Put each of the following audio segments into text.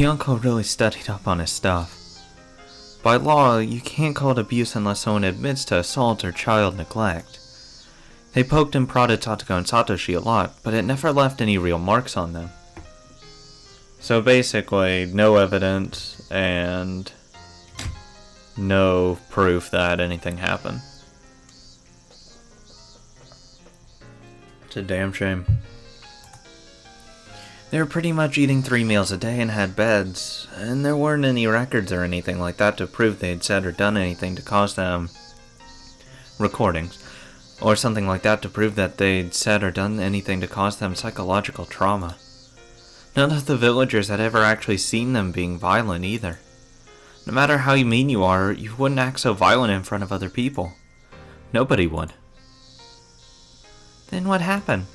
The uncle really studied up on his stuff. By law, you can't call it abuse unless someone admits to assault or child neglect. They poked and prodded Satoko and Satoshi a lot, but it never left any real marks on them. So basically, no evidence and no proof that anything happened. It's a damn shame. They were pretty much eating 3 meals a day and had beds, and there weren't any records or anything like that to prove they'd said or done anything to cause them recordings, or something like that to prove that they'd said or done anything to cause them psychological trauma. None of the villagers had ever actually seen them being violent either. No matter how mean you are, you wouldn't act so violent in front of other people. Nobody would. Then what happened?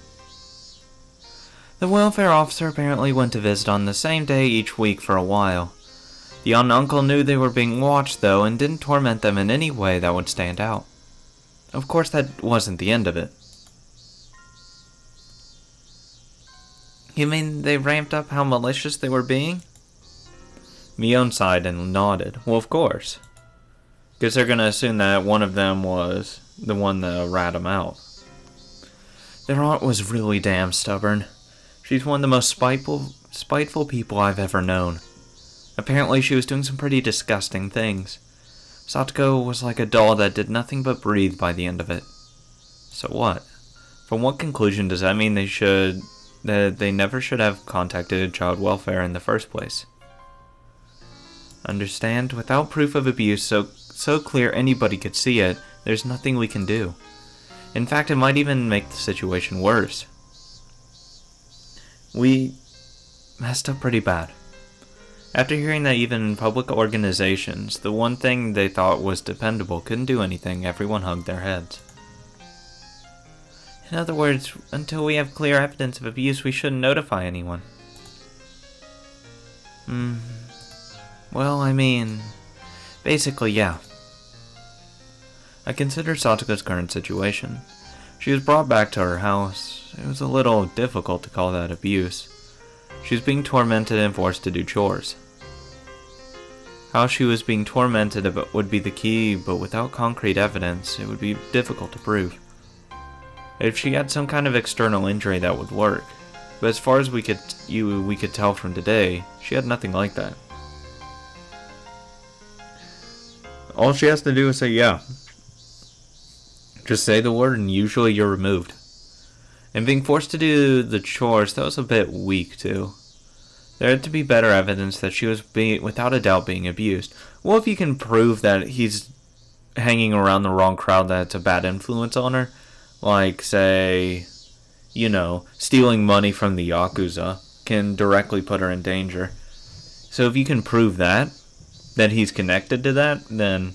The welfare officer apparently went to visit on the same day each week for a while. The young uncle knew they were being watched though and didn't torment them in any way that would stand out. Of course that wasn't the end of it. You mean they ramped up how malicious they were being? Mion sighed and nodded. Well, of course. Because they're going to assume that one of them was the one that ratted them out. Their aunt was really damn stubborn. She's one of the most spiteful people I've ever known. Apparently she was doing some pretty disgusting things. Satoko was like a doll that did nothing but breathe by the end of it. So what? From what conclusion does that mean that they never should have contacted child welfare in the first place? Understand? Without proof of abuse so clear anybody could see it, there's nothing we can do. In fact, it might even make the situation worse. We messed up pretty bad. After hearing that even public organizations, the one thing they thought was dependable couldn't do anything, everyone hugged their heads. In other words, until we have clear evidence of abuse, we shouldn't notify anyone. Well, I mean, basically, yeah. I consider Satoko's current situation. She was brought back to her house. It was a little difficult to call that abuse. She was being tormented and forced to do chores. How she was being tormented would be the key, but without concrete evidence, it would be difficult to prove. If she had some kind of external injury, that would work. But as far as we could tell from today, she had nothing like that. All she has to do is say yeah. Just say the word and usually you're removed. And being forced to do the chores, that was a bit weak too. There had to be better evidence that she was without a doubt being abused. Well, if you can prove that he's hanging around the wrong crowd that's a bad influence on her, like say, stealing money from the Yakuza can directly put her in danger. So if you can prove that he's connected to that, then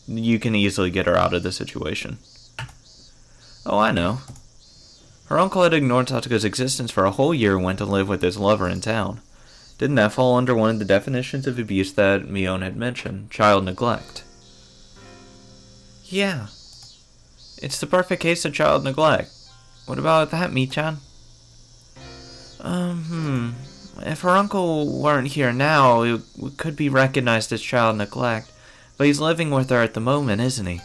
you can easily get her out of the situation. Oh, I know. Her uncle had ignored Satoko's existence for a whole year and went to live with his lover in town. Didn't that fall under one of the definitions of abuse that Mion had mentioned? Child neglect. Yeah. It's the perfect case of child neglect. What about that, Mi-chan? If her uncle weren't here now, it could be recognized as child neglect. But he's living with her at the moment, isn't he?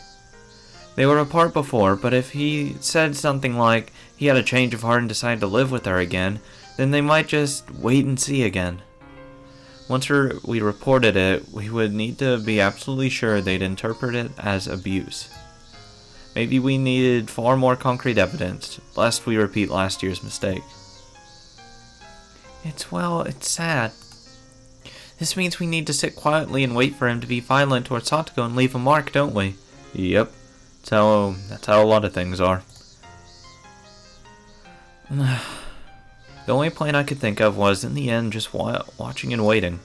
They were apart before, but if he said something like he had a change of heart and decided to live with her again, then they might just wait and see again. Once we reported it, we would need to be absolutely sure they'd interpret it as abuse. Maybe we needed far more concrete evidence, lest we repeat last year's mistake. It's sad. This means we need to sit quietly and wait for him to be violent towards Satoko and leave a mark, don't we? Yep. That's how a lot of things are. The only plan I could think of was, in the end, just watching and waiting.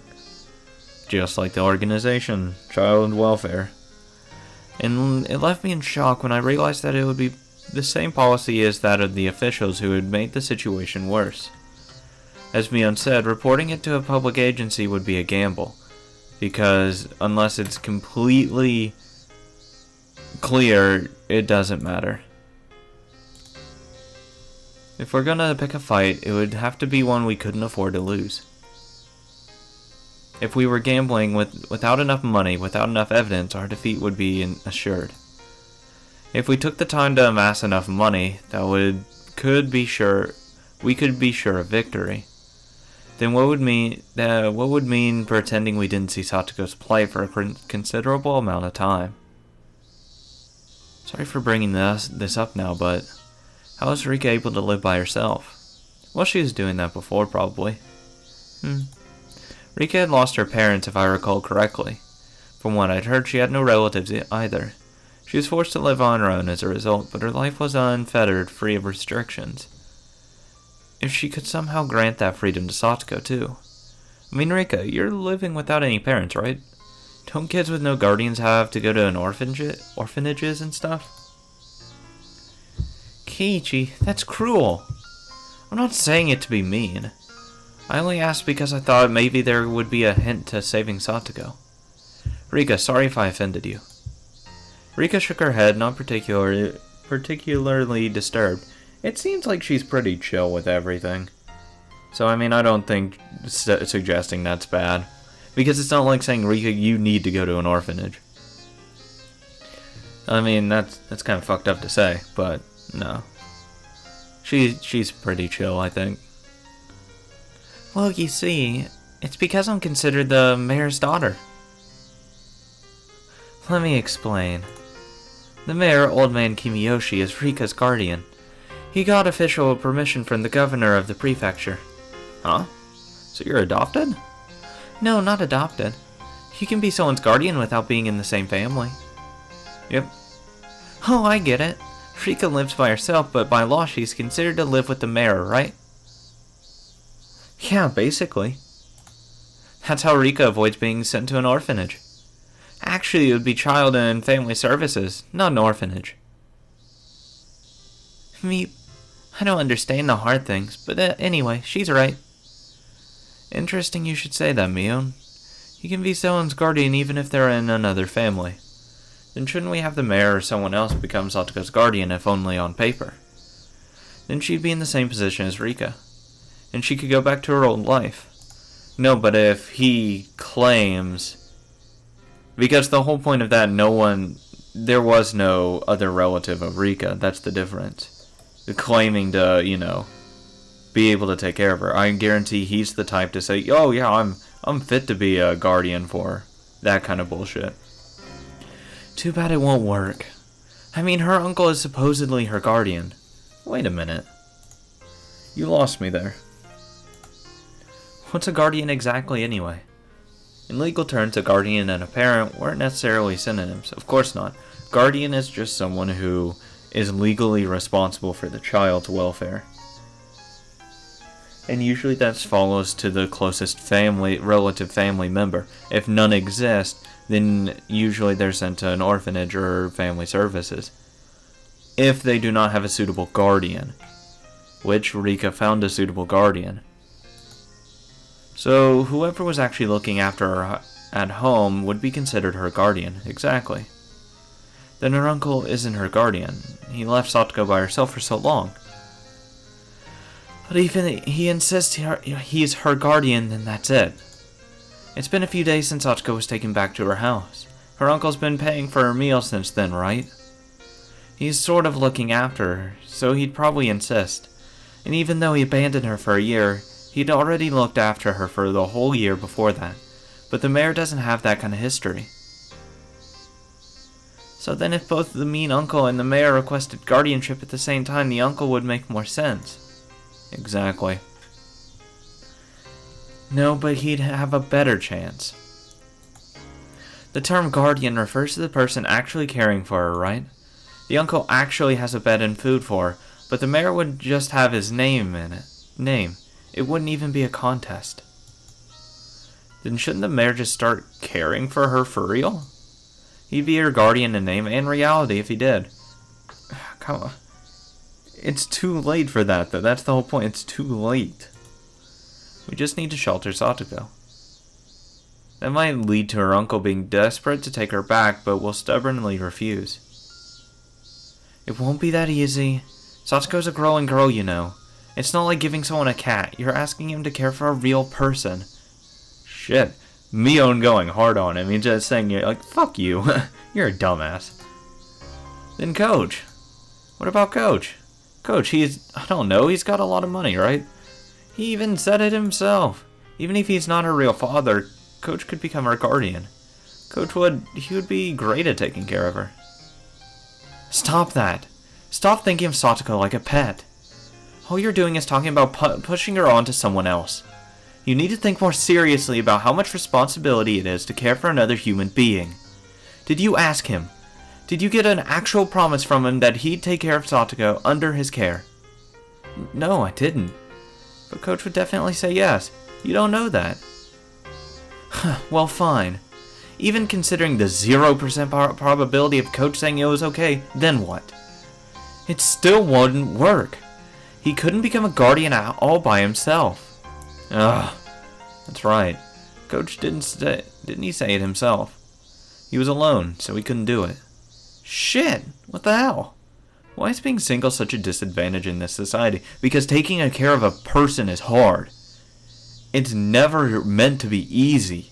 Just like the organization, child welfare. And it left me in shock when I realized that it would be the same policy as that of the officials who had made the situation worse. As Mion said, reporting it to a public agency would be a gamble, because unless it's completely clear, it doesn't matter. If we're gonna pick a fight, it would have to be one we couldn't afford to lose. If we were gambling without enough money, without enough evidence, our defeat would be assured. If we took the time to amass enough money, we could be sure of victory. Then what would mean pretending we didn't see Satoko's plight for a considerable amount of time? Sorry for bringing this up now, but how is Rika able to live by herself? Well, she was doing that before, probably. Rika had lost her parents, if I recall correctly. From what I'd heard, she had no relatives either. She was forced to live on her own as a result, but her life was unfettered, free of restrictions. If she could somehow grant that freedom to Satoko, too. I mean, Rika, you're living without any parents, right? Don't kids with no guardians have to go to orphanages and stuff? Keiichi, that's cruel. I'm not saying it to be mean. I only asked because I thought maybe there would be a hint to saving Satoko. Rika, sorry if I offended you. Rika shook her head, not particularly disturbed. It seems like she's pretty chill with everything. So, I mean, I don't think suggesting that's bad. Because it's not like saying, Rika, you need to go to an orphanage. I mean, that's kind of fucked up to say, but no. She's pretty chill, I think. Well, you see, it's because I'm considered the mayor's daughter. Let me explain. The mayor, Old Man Kimiyoshi, is Rika's guardian. He got official permission from the governor of the prefecture. Huh? So you're adopted? No, not adopted. You can be someone's guardian without being in the same family. Yep. Oh, I get it. Rika lives by herself, but by law she's considered to live with the mayor, right? Yeah, basically. That's how Rika avoids being sent to an orphanage. Actually, it would be child and family services, not an orphanage. I don't understand the hard things, but anyway, she's right. Interesting you should say that, Mion. You can be someone's guardian even if they're in another family. Then shouldn't we have the mayor or someone else become Satoko's guardian if only on paper? Then she'd be in the same position as Rika. And she could go back to her old life. No, but if he claims... Because the whole point of that, there was no other relative of Rika. That's the difference. Claiming to, be able to take care of her. I guarantee he's the type to say, oh yeah, I'm fit to be a guardian for her. That kind of bullshit. Too bad it won't work. I mean, her uncle is supposedly her guardian. Wait a minute. You lost me there. What's a guardian exactly anyway? In legal terms, a guardian and a parent weren't necessarily synonyms. Of course not. Guardian is just someone who is legally responsible for the child's welfare. And usually that follows to the closest relative family member. If none exist, then usually they're sent to an orphanage or family services. If they do not have a suitable guardian. Which Rika found a suitable guardian. So, whoever was actually looking after her at home would be considered her guardian. Exactly. Then her uncle isn't her guardian. He left Satoko by herself for so long. But even he insists he's her guardian, then that's it. It's been a few days since Satoko was taken back to her house. Her uncle's been paying for her meals since then, right? He's sort of looking after her, so he'd probably insist. And even though he abandoned her for a year, he'd already looked after her for the whole year before that. But the mayor doesn't have that kind of history. So then if both the mean uncle and the mayor requested guardianship at the same time, the uncle would make more sense. Exactly. No, but he'd have a better chance. The term guardian refers to the person actually caring for her, right? The uncle actually has a bed and food for her, but the mayor would just have his name in it. It wouldn't even be a contest. Then shouldn't the mayor just start caring for her for real? He'd be her guardian in name and reality if he did. Come on. It's too late for that, though. That's the whole point. It's too late. We just need to shelter Satoko. That might lead to her uncle being desperate to take her back, but will stubbornly refuse. It won't be that easy. Satoko's a growing girl, you know. It's not like giving someone a cat. You're asking him to care for a real person. Shit. Mion going hard on him. He's just saying, like, fuck you. You're a dumbass. Then Coach. What about Coach? Coach, I don't know, he's got a lot of money, right? He even said it himself. Even if he's not her real father, Coach could become her guardian. He would be great at taking care of her. Stop that. Stop thinking of Satoko like a pet. All you're doing is talking about pushing her on to someone else. You need to think more seriously about how much responsibility it is to care for another human being. Did you ask him? Did you get an actual promise from him that he'd take care of Satoko under his care? No, I didn't. But Coach would definitely say yes. You don't know that. Well, fine. Even considering the 0% probability of Coach saying it was okay, then what? It still wouldn't work. He couldn't become a guardian all by himself. Ugh. That's right. Coach didn't he say it himself? He was alone, so he couldn't do it. Shit! What the hell? Why is being single such a disadvantage in this society? Because taking care of a person is hard. It's never meant to be easy.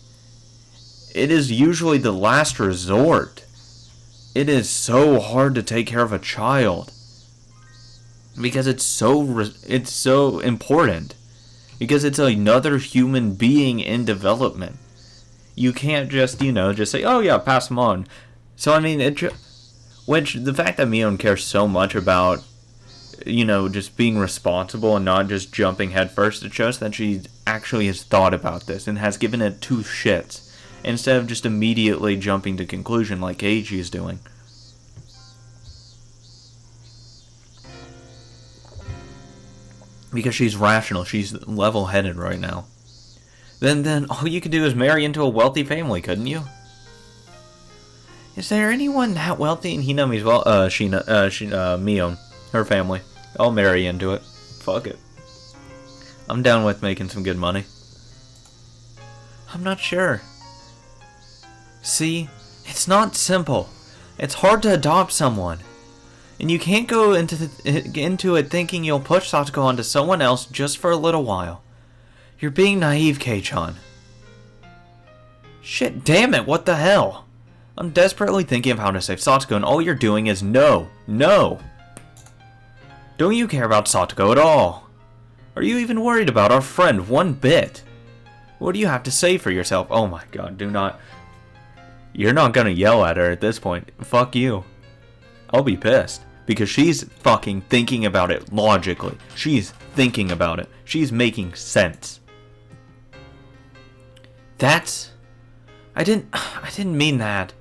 It is usually the last resort. It is so hard to take care of a child. Because it's so important. Because it's another human being in development. You can't just say, oh yeah, pass them on. So I mean, the fact that Mion cares so much about, just being responsible and not just jumping headfirst, it shows that she actually has thought about this and has given it two shits, instead of just immediately jumping to conclusion like Eiji is doing. Because she's rational, she's level-headed right now. Then all you could do is marry into a wealthy family, couldn't you? Is there anyone that wealthy in Hinami's Mion, her family? I'll marry into it. Fuck it. I'm down with making some good money. I'm not sure. See, it's not simple. It's hard to adopt someone. And you can't go into it thinking you'll push Satoko onto someone else just for a little while. You're being naive, Kei-chan. Shit, damn it, what the hell? I'm desperately thinking of how to save Satoko, and all you're doing is no. Don't you care about Satoko at all? Are you even worried about our friend one bit? What do you have to say for yourself? Oh my god, do not. You're not gonna yell at her at this point. Fuck you. I'll be pissed. Because she's fucking thinking about it logically. She's thinking about it. She's making sense. I didn't mean that.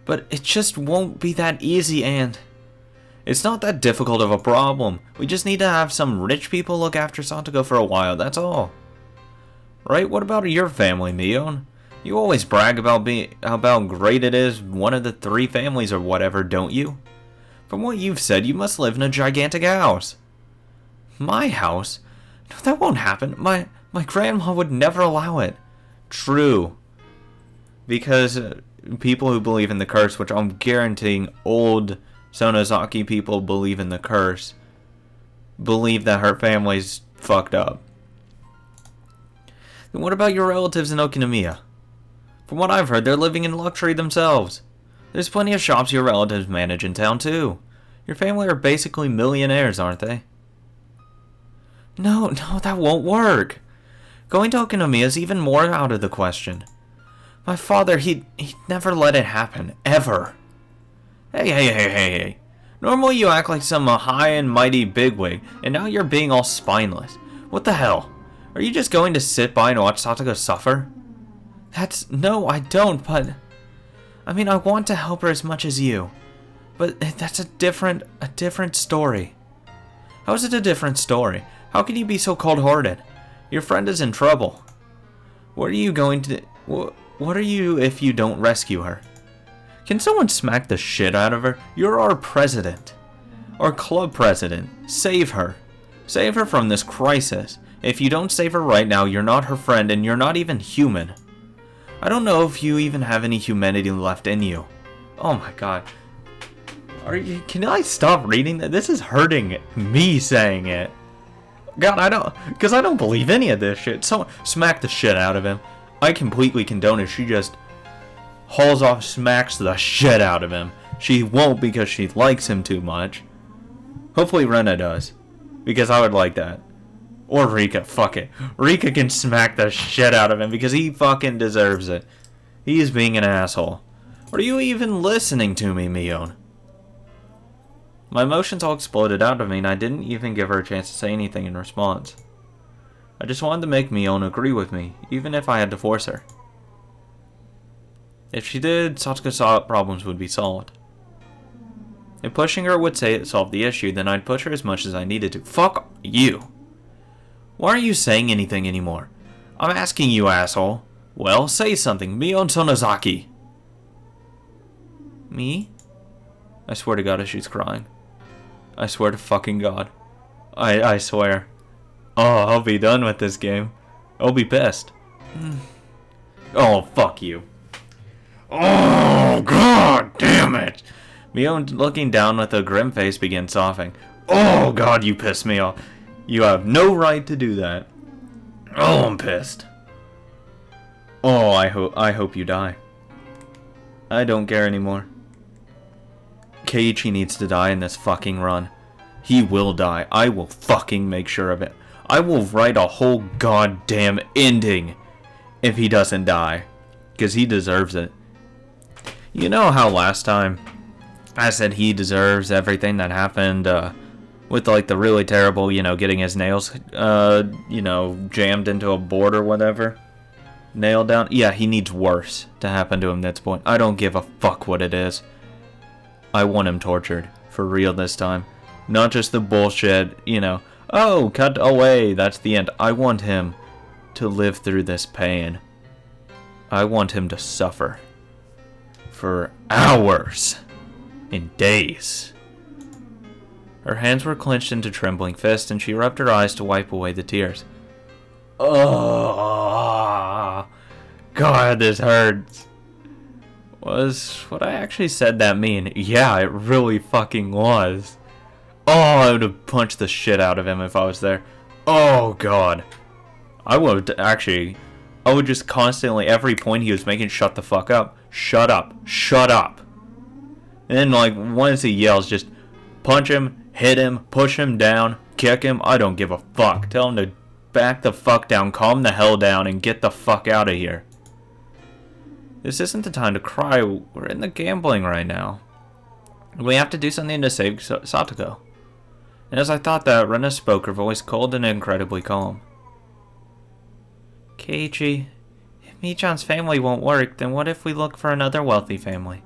But it just won't be that easy, and it's not that difficult of a problem. We just need to have some rich people look after Satoko for a while, that's all. Right? What about your family, Mion? You always brag about how great it is, one of the 3 families or whatever, don't you? From what you've said, you must live in a gigantic house. My house? No, that won't happen. My grandma would never allow it. True. Because people who believe in the curse, which I'm guaranteeing old Sonozaki people believe in the curse, believe that her family's fucked up. Then what about your relatives in Okinomiya? From what I've heard, they're living in luxury themselves. There's plenty of shops your relatives manage in town, too. Your family are basically millionaires, aren't they? No, that won't work. Going to Okinomiya is even more out of the question. My father, he'd never let it happen, ever. Hey. Normally you act like some high and mighty bigwig, and now you're being all spineless. What the hell? Are you just going to sit by and watch Satoko suffer? No, I don't, but I mean, I want to help her as much as you. But that's a different story. How is it a different story? How can you be so cold-hearted? Your friend is in trouble. What are you if you don't rescue her? Can someone smack the shit out of her? You're our president. Our club president. Save her. Save her from this crisis. If you don't save her right now, you're not her friend and you're not even human. I don't know if you even have any humanity left in you. Oh my god. Can I stop reading that? This is hurting me saying it. God, I don't believe any of this shit. So smack the shit out of him. I completely condone it. She just hauls off, smacks the shit out of him. She won't because she likes him too much. Hopefully Rena does, because I would like that. Or Rika, fuck it. Rika can smack the shit out of him because he fucking deserves it. He is being an asshole. Are you even listening to me, Mion? My emotions all exploded out of me and I didn't even give her a chance to say anything in response. I just wanted to make Mion agree with me, even if I had to force her. If she did, Satsuka's problems would be solved. If pushing her would say it solved the issue, then I'd push her as much as I needed to. Fuck you! Why aren't you saying anything anymore? I'm asking you, asshole. Well, say something, Mion Sonozaki. Me? I swear to God if she's crying. I swear to fucking God. I swear. Oh, I'll be done with this game. I'll be pissed. Oh, fuck you. Oh, God damn it. Mion, looking down with a grim face, began sobbing. Oh, God, you pissed me off. You have no right to do that. Oh, I'm pissed. Oh, I hope you die. I don't care anymore. Keiichi needs to die in this fucking run. He will die. I will fucking make sure of it. I will write a whole goddamn ending if he doesn't die. Because he deserves it. You know how last time I said he deserves everything that happened with like the really terrible, getting his nails, jammed into a board or whatever? Nailed down? Yeah, he needs worse to happen to him at this point. I don't give a fuck what it is. I want him tortured. For real this time. Not just the bullshit, oh, cut away, that's the end. I want him to live through this pain. I want him to suffer. For hours. In days. Her hands were clenched into trembling fists, and she rubbed her eyes to wipe away the tears. Oh, God, this hurts. Was what I actually said that mean? Yeah, it really fucking was. Oh, I would have punched the shit out of him if I was there. Oh, God. I would just constantly, every point he was making, shut the fuck up. Shut up. Shut up. And then, once he yells, just punch him, hit him, push him down, kick him. I don't give a fuck. Tell him to back the fuck down, calm the hell down, and get the fuck out of here. This isn't the time to cry. We're in the gambling right now. We have to do something to save Satoko. And as I thought that, Rena spoke, her voice cold and incredibly calm. Keiichi, if Michan's family won't work, then what if we look for another wealthy family?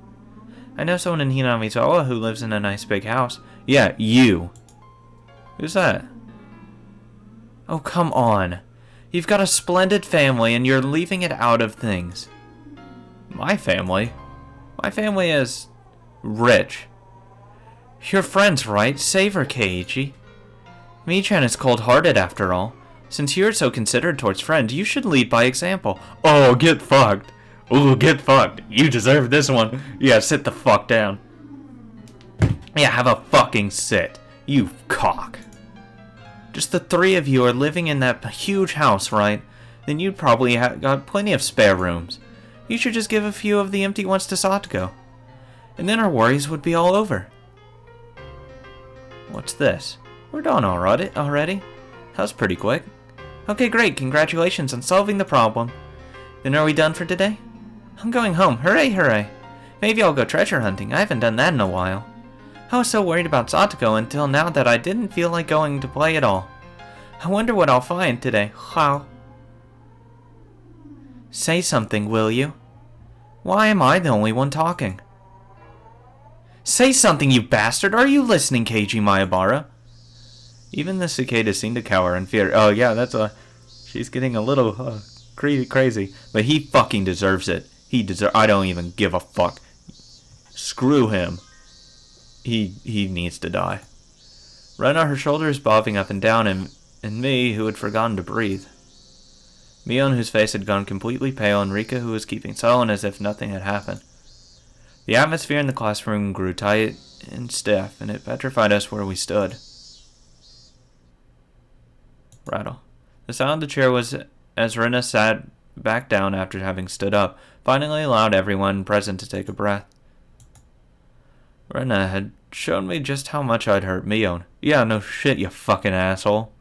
I know someone in Hinamizawa who lives in a nice big house. Yeah, you. Who's that? Oh, come on. You've got a splendid family and you're leaving it out of things. My family? My family is rich. You're friends, right? Save her, Keiichi. Michan is cold-hearted after all. Since you're so considerate towards friend, you should lead by example. Oh, get fucked. Ooh, get fucked. You deserve this one. Yeah, sit the fuck down. Yeah, have a fucking sit. You cock. Just the three of you are living in that huge house, right? Then you'd probably got plenty of spare rooms. You should just give a few of the empty ones to Satoko. And then our worries would be all over. What's this? We're done already? That was pretty quick. Okay, great. Congratulations on solving the problem. Then are we done for today? I'm going home. Hooray, hooray. Maybe I'll go treasure hunting. I haven't done that in a while. I was so worried about Satoko until now that I didn't feel like going to play at all. I wonder what I'll find today. How? Say something, will you? Why am I the only one talking? Say something, you bastard! Are you listening, Keiji Maebara? Even the cicada seemed to cower in fear. Oh yeah, she's getting a little crazy. But he fucking deserves it. I don't even give a fuck. Screw him. He needs to die. Rena, her shoulders bobbing up and down, and me, who had forgotten to breathe. Mion, whose face had gone completely pale, and Rika, who was keeping silent as if nothing had happened. The atmosphere in the classroom grew tight and stiff, and it petrified us where we stood. Rattle. The sound of the chair was as Rena sat back down after having stood up, finally allowed everyone present to take a breath. Rena had shown me just how much I'd hurt Mion. Yeah, no shit, you fucking asshole.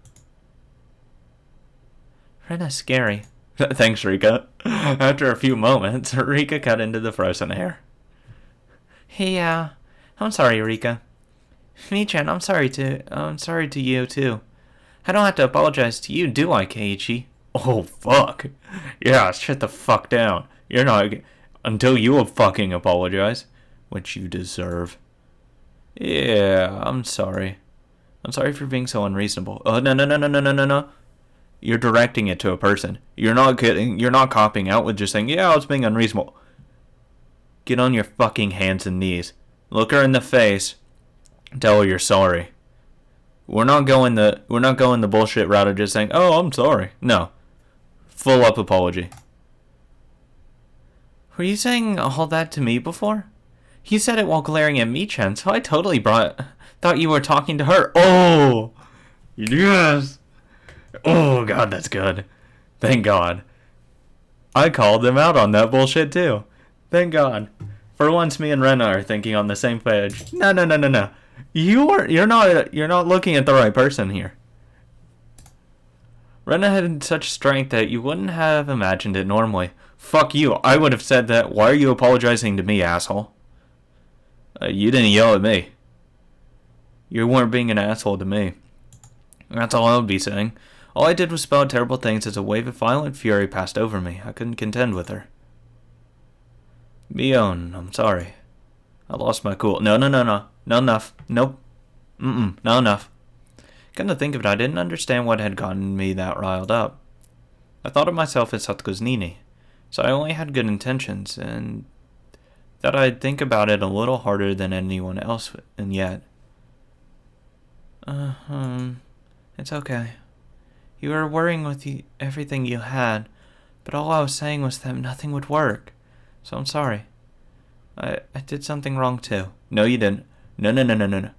Rena's scary. Thanks, Rika. After a few moments, Rika cut into the frozen air. Yeah, I'm sorry, Rika. Mii-chan, I'm sorry to you, too. I don't have to apologize to you, do I, Keiichi? Oh, fuck. Yeah, shut the fuck down. You're not... Until you fucking apologize. Which you deserve. Yeah, I'm sorry. I'm sorry for being so unreasonable. Oh, no. You're directing it to a person. You're not kidding. You're not copping out with just saying, yeah, I was being unreasonable. Get on your fucking hands and knees. Look her in the face. Tell her you're sorry. We're not going the bullshit route of just saying, oh, I'm sorry. No. Full up apology. Were you saying all that to me before? You said it while glaring at Mii-chan, so I totally thought you were talking to her. Oh! Yes! Oh, God, that's good. Thank God. I called them out on that bullshit, too. Thank God. For once, me and Rena are thinking on the same page. No. You're not looking at the right person here. Rena had such strength that you wouldn't have imagined it normally. Fuck you. I would have said that. Why are you apologizing to me, asshole? You didn't yell at me. You weren't being an asshole to me. That's all I would be saying. All I did was spell terrible things as a wave of violent fury passed over me. I couldn't contend with her. Mion, I'm sorry. I lost my cool. No. Not enough. Nope. Not enough. Come to think of it, I didn't understand what had gotten me that riled up. I thought of myself as Satoko's Nini, so I only had good intentions, and that I'd think about it a little harder than anyone else, and yet. It's okay. You were worrying with everything you had, but all I was saying was that nothing would work, so I'm sorry. I did something wrong too. No, you didn't. No.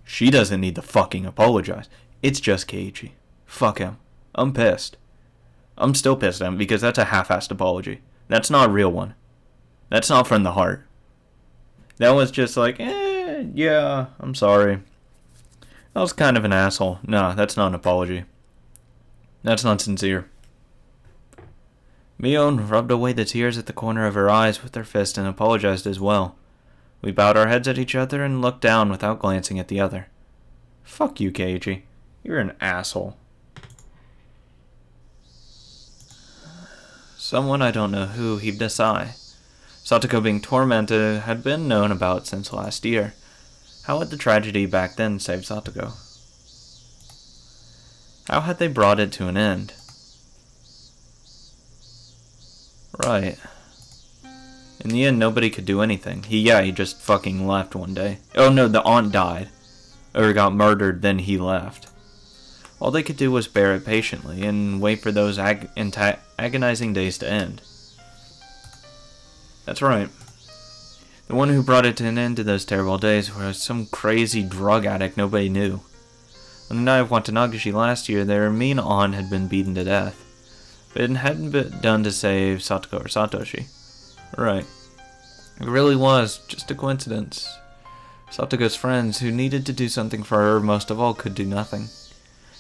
She doesn't need to fucking apologize. It's just Keiichi. Fuck him. I'm pissed. I'm still pissed at him because that's a half-assed apology. That's not a real one. That's not from the heart. That was just like, yeah, I'm sorry. I was kind of an asshole. Nah, that's not an apology. That's not sincere. Mion rubbed away the tears at the corner of her eyes with her fist and apologized as well. We bowed our heads at each other and looked down without glancing at the other. Fuck you, Keiichi. You're an asshole. Someone I don't know who heaved a sigh. Satoko being tormented had been known about since last year. How had the tragedy back then saved Satoko? How had they brought it to an end? Right. In the end, nobody could do anything. He just fucking left one day. Oh no, the aunt died. Or got murdered, then he left. All they could do was bear it patiently and wait for those agonizing days to end. That's right. The one who brought it to an end to those terrible days was some crazy drug addict nobody knew. On the night of Watanagashi last year, their mean aunt had been beaten to death. But it hadn't been done to save Satoko or Satoshi. Right. It really was just a coincidence. Satoko's friends, who needed to do something for her most of all, could do nothing.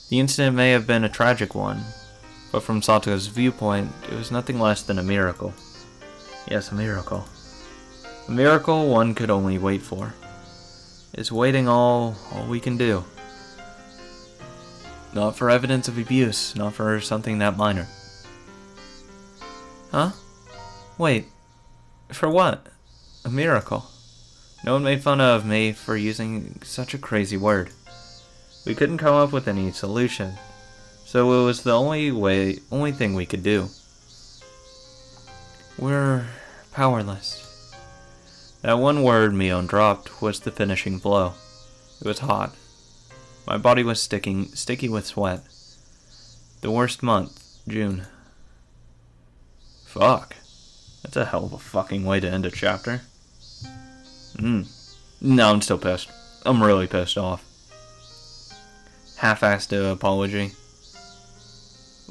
The incident may have been a tragic one, but from Satoko's viewpoint, it was nothing less than a miracle. Yes, a miracle. A miracle one could only wait for. Is waiting all we can do. Not for evidence of abuse, not for something that minor. Huh? Wait. For what? A miracle. No one made fun of me for using such a crazy word. We couldn't come up with any solution, so it was the only thing we could do. We're powerless. That one word Mion dropped was the finishing blow. It was hot. My body was sticky with sweat. The worst month, June. Fuck. That's a hell of a fucking way to end a chapter. No, I'm still pissed. I'm really pissed off. Half-assed apology.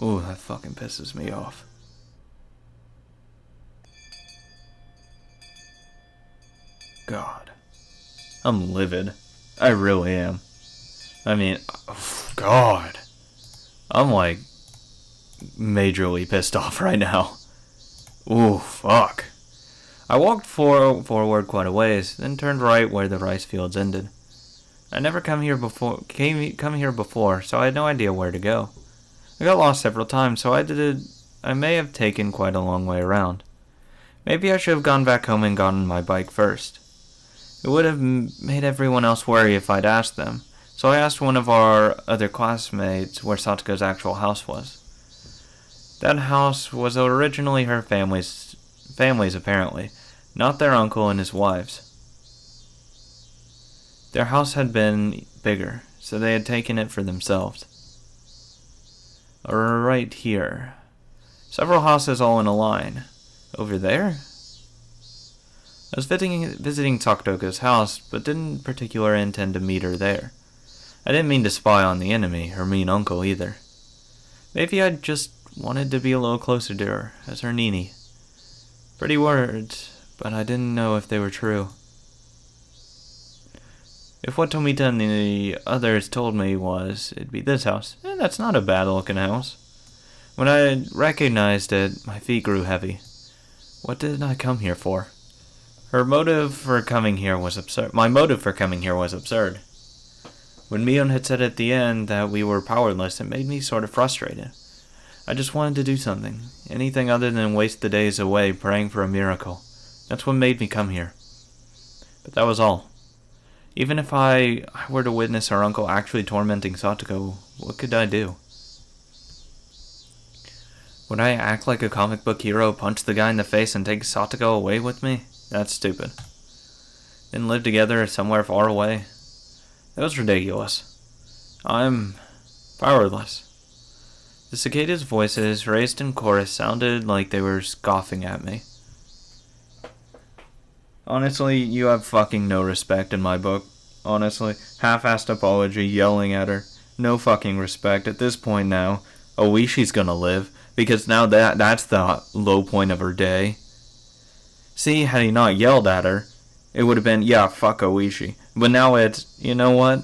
Ooh, that fucking pisses me off. God. I'm livid. I really am. I mean, oh, God. I'm like majorly pissed off right now. Ooh, fuck. I walked forward quite a ways, then turned right where the rice fields ended. I never come here before, so I had no idea where to go. I got lost several times, so I may have taken quite a long way around. Maybe I should have gone back home and gotten my bike first. It would have made everyone else worry if I'd asked them, so I asked one of our other classmates where Satoko's actual house was. That house was originally her family's apparently, not their uncle and his wife's. Their house had been bigger, so they had taken it for themselves. Right here. Several houses all in a line. Over there? I was visiting Sakutoko's house, but didn't particularly intend to meet her there. I didn't mean to spy on the enemy, her mean uncle, either. Maybe I just wanted to be a little closer to her, as her Nini. Pretty words, but I didn't know if they were true. If what Tomita and the others told me was, it'd be this house. That's not a bad-looking house. When I recognized it, my feet grew heavy. What did I come here for? Her motive for coming here was absurd. My motive for coming here was absurd. When Mion had said at the end that we were powerless, it made me sort of frustrated. I just wanted to do something. Anything other than waste the days away praying for a miracle. That's what made me come here. But that was all. Even if I were to witness her uncle actually tormenting Satoko, what could I do? Would I act like a comic book hero, punch the guy in the face, and take Satoko away with me? That's stupid. Then live together somewhere far away? That was ridiculous. I'm powerless. The cicadas' voices, raised in chorus, sounded like they were scoffing at me. Honestly, you have fucking no respect in my book. Honestly, half-assed apology, yelling at her. No fucking respect. At this point now, Oishi's gonna live, because now that's the low point of her day. See, had he not yelled at her, it would have been, yeah, fuck Oishi. But now it's, you know what?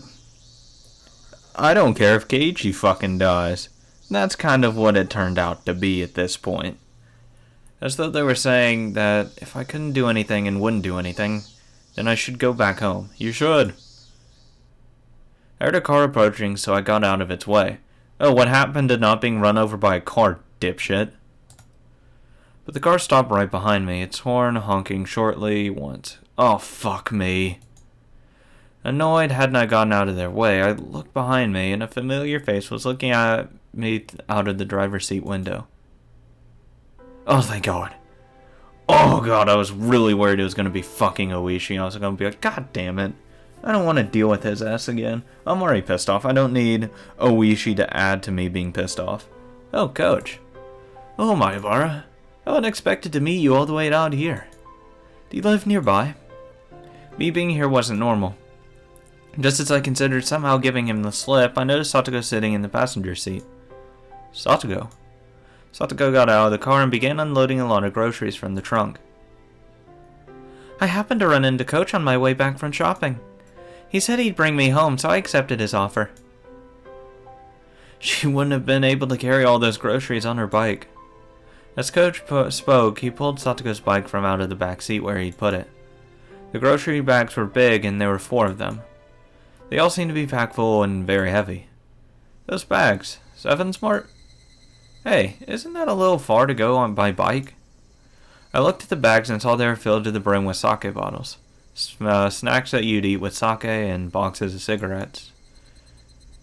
I don't care if Keiichi fucking dies. That's kind of what it turned out to be at this point. As though they were saying that if I couldn't do anything and wouldn't do anything, then I should go back home. You should. I heard a car approaching, so I got out of its way. Oh, what happened to not being run over by a car, dipshit? But the car stopped right behind me, its horn honking shortly once. Oh, fuck me. Annoyed hadn't I gotten out of their way, I looked behind me, and a familiar face was looking at me out of the driver's seat window. Oh, thank God. Oh, God, I was really worried it was going to be fucking Oishi. I was going to be like, God damn it. I don't want to deal with his ass again. I'm already pissed off. I don't need Oishi to add to me being pissed off. Oh, Coach. Oh, Maibara. How unexpected to meet you all the way out here. Do you live nearby? Me being here wasn't normal. Just as I considered somehow giving him the slip, I noticed Satoko sitting in the passenger seat. Satoko got out of the car and began unloading a lot of groceries from the trunk. I happened to run into Coach on my way back from shopping. He said he'd bring me home, so I accepted his offer. She wouldn't have been able to carry all those groceries on her bike. As Coach spoke, he pulled Satoko's bike from out of the back seat where he'd put it. The grocery bags were big, and there were 4 of them. They all seemed to be packed full and very heavy. Those bags, 7 smart? Hey, isn't that a little far to go on by bike? I looked at the bags and saw they were filled to the brim with sake bottles. Snacks that you'd eat with sake and boxes of cigarettes.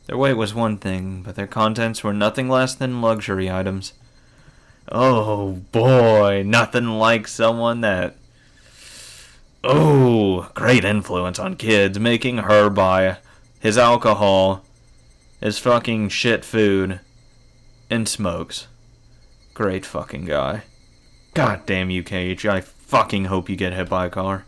Their weight was one thing, but their contents were nothing less than luxury items. Oh boy, nothing like someone that... Oh, great influence on kids, making her buy his alcohol, his fucking shit food, and smokes. Great fucking guy. God damn you, Keiichi. I fucking hope you get hit by a car.